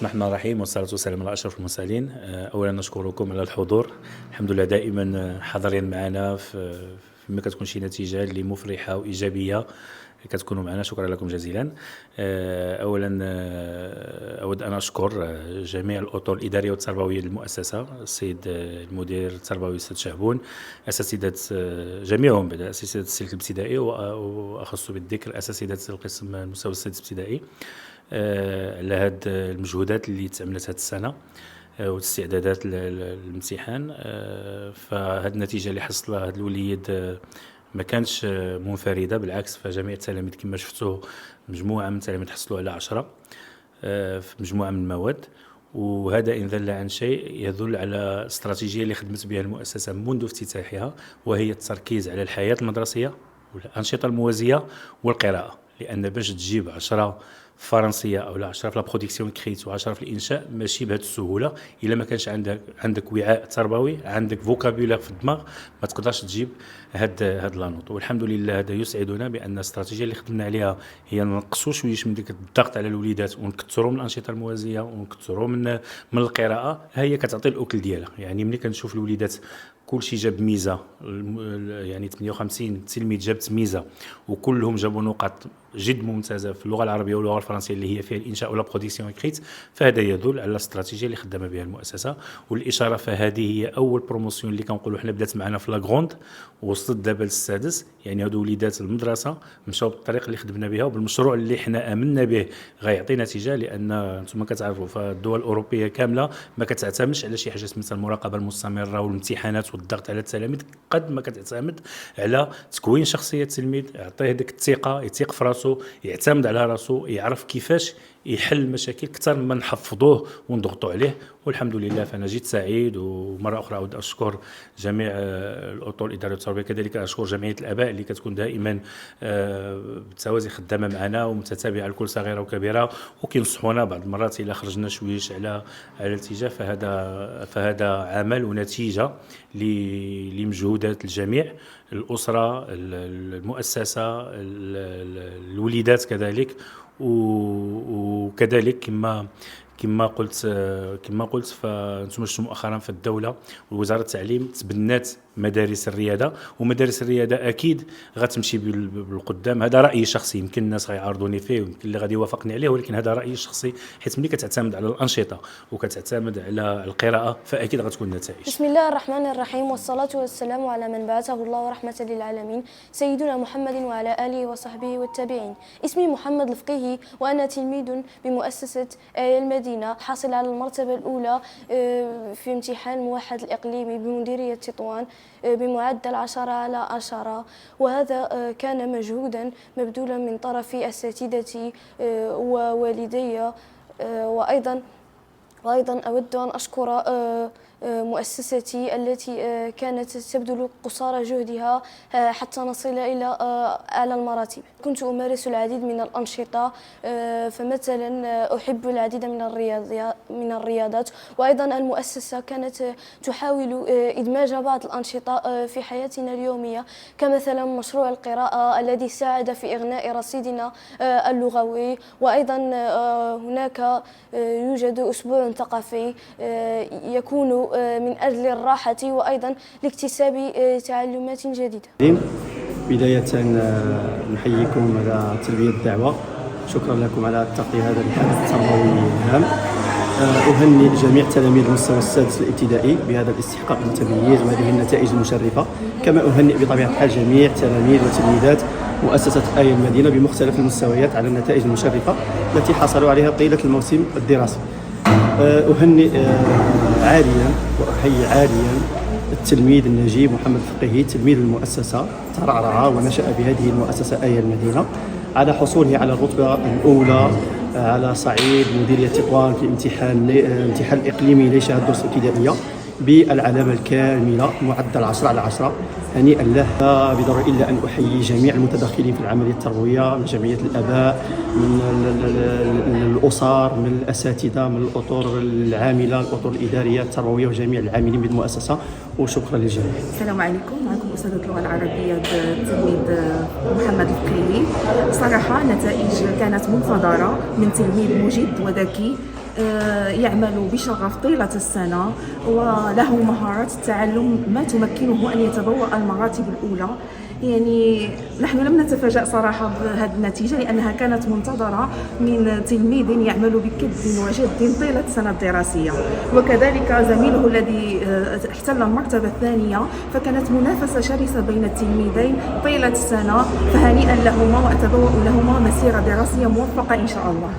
بسم الله الرحمن الرحيم والصلاة والسلام على أشرف المرسلين. أولا نشكركم على الحضور. الحمد لله دائما حاضرين معنا فيما كتكون شي نتيجة اللي مفرحة وإيجابية كتكونوا معنا. شكرا لكم جزيلا. أولا أود أن أشكر جميع الأطر الإدارية والتربوية للمؤسسة، السيد المدير التربوي السيد شهبون، أساتذة جميعهم، أساتذة السلك الابتدائي وأخص بالذكر أساتذة القسم المستوى السادس ابتدائي على هاد المجهودات اللي تعملت هاد السنة والاستعدادات للامتحان. فهاد النتيجة اللي حصلها هاد الوليد ما كانش منفردة، بالعكس فجميع التلاميذ كما شفتوا مجموعة من التلاميذ حصلوا على 10 في مجموعة من المواد، وهذا إن دل عن شيء يدل على الاستراتيجية اللي خدمت بها المؤسسة منذ افتتاحها، وهي التركيز على الحياة المدرسية والأنشطة الموازية والقراءة. لأن باش تجيب 10 فرنسيه او 10 في لا برودكسيون كريت و10 في الانشاء ماشي بهذه السهوله. الا ما كانش عندك وعاء تربوي، عندك فوكابولير في الدماغ، ما تقدرش تجيب هاد لانوط. والحمد لله هذا يسعدنا بان الاستراتيجيه اللي خدمنا عليها هي نقصوا شويه من ديك الضغط على الوليدات ونكثروا من الانشطه الموازيه ونكثروا من القراءه. هي كتعطي الاكل ديالها. يعني ملي كنشوف الوليدات كل شيء جاب ميزه، يعني 58 تلميذ جابت ميزه وكلهم جابوا نقاط جد ممتازه في اللغه العربيه واللغه الفرنسيه اللي هي فيها الانشاء ولا برودكسيون كريت، فهذا يدل على الاستراتيجيه اللي خدمه بها المؤسسه. والاشاره فهذه هي اول بروموسيون اللي كنقولوا حنا بدات معنا في لاغروند وصلت دابا للسادس. يعني هادو وليدات المدرسه مشاو بالطريقه اللي خدمنا بها وبالمشروع اللي حنا امنا به غيعطي نتيجه. لان انتم كتعرفوا فالدول الاوروبيه كامله ما كتعتمدش على شي حاجه سميتها المراقبه المستمره والامتحانات والضغط على التلاميذ، قد ما كتعتمد على تكوين شخصيه التلميذ، يعطيه ديك الثقه، يثيق في راسو، يعتمد على راسو، يعرف كيفاش يحل المشاكل اكثر من نحفظوه ونضغطوا عليه. والحمد لله فانا جيت سعيد. ومره اخرى اود اشكر جميع الاطر الاداريه والتربويه، كذلك اشكر جمعيه الاباء اللي كتكون دائما بالتوازي خدامه معنا ومتتابعه لكل صغيره وكبيره، وكينصحونا بعض المرات الا خرجنا شويش على الاتجاه. فهذا عمل ونتيجه لمجهودات الجميع، الاسره، المؤسسه، الوليدات كذلك. وكذلك كما قلت فانتم شفتوا مؤخرا في الدوله ووزاره التعليم تبنات مدارس الرياضه، ومدارس الرياضه اكيد غتمشي بالقدام. هذا رايي شخصي، يمكن الناس غيعارضوني فيه ويمكن اللي غادي يوافقني عليه، ولكن هذا رايي الشخصي، حيت ملي كتعتمد على الانشطه وكتعتمد على القراءه فاكيد غتكون نتائج. بسم الله الرحمن الرحيم، والصلاه والسلام على من بعثه الله ورحمه للعالمين سيدنا محمد وعلى اله وصحبه والتابعين. اسمي محمد الفقيهي وانا تلميذ بمؤسسه المدينه، حاصل على المرتبه الاولى في امتحان الموحد الاقليمي بمديريه تطوان بمعدل 10/10. وهذا كان مجهودا مبذولا من طرف اساتذتي ووالدي. وايضا اود ان اشكر مؤسستي التي كانت تبذل قصارى جهدها حتى نصل إلى أعلى المراتب. كنت أمارس العديد من الأنشطة، فمثلا أحب العديد من الرياضات، وأيضا المؤسسة كانت تحاول إدماج بعض الأنشطة في حياتنا اليومية، كمثلا مشروع القراءة الذي ساعد في إغناء رصيدنا اللغوي. وأيضا هناك يوجد أسبوع ثقافي يكون من أجل الراحة وأيضا لاكتساب تعلمات جديدة. بداية نحييكم على تلبية الدعوة، شكرا لكم على التغطية هذا الحدث التربوي الهام. أهنئ جميع تلاميذ المستوى السادس الابتدائي بهذا الاستحقاق المتميز وهذه النتائج المشرفة، كما أهنئ بطبيعة الحال جميع تلاميذ وتلميذات مؤسسة آية المدينة بمختلف المستويات على النتائج المشرفة التي حصلوا عليها طيلة الموسم الدراسي. أهنئ عاليا وأحيي عاليا التلميذ النجيب محمد الفقيهي تلميذ المؤسسة، ترعرع ونشأ بهذه المؤسسة آية المدينة على حصوله على الرتبة الأولى على صعيد مديرية تطوان في امتحان الإقليمي لشهادة الدروس الابتدائية بالعلامة الكاملة معدل 10/10. هنيئا له. لا بضروري إلا أن أحيي جميع المتدخلين في العملية التربوية، من جمعية الآباء، من الأسر، من الأساتذة، من الأطر العاملة، الأطر الإدارية التربوية وجميع العاملين بالمؤسسة، وشكرا للجميع. السلام عليكم، معكم أستاذة اللغة العربية التلميذ محمد الفقيهي. صراحة نتائج كانت منتظرة من تلميذ مجد وذكي يعمل بشغف طيلة السنة وله مهارات التعلم ما تمكنه أن يتبوأ المراتب الأولى. يعني نحن لم نتفاجأ صراحة بهذه النتيجة لأنها كانت منتظرة من تلميذ يعمل بكد وجد طيلة السنة الدراسية، وكذلك زميله الذي احتل المرتبة الثانية، فكانت منافسة شرسة بين التلميذين طيلة السنة، فهنيئا لهما وأتبوأ لهما مسيرة دراسية موفقة إن شاء الله.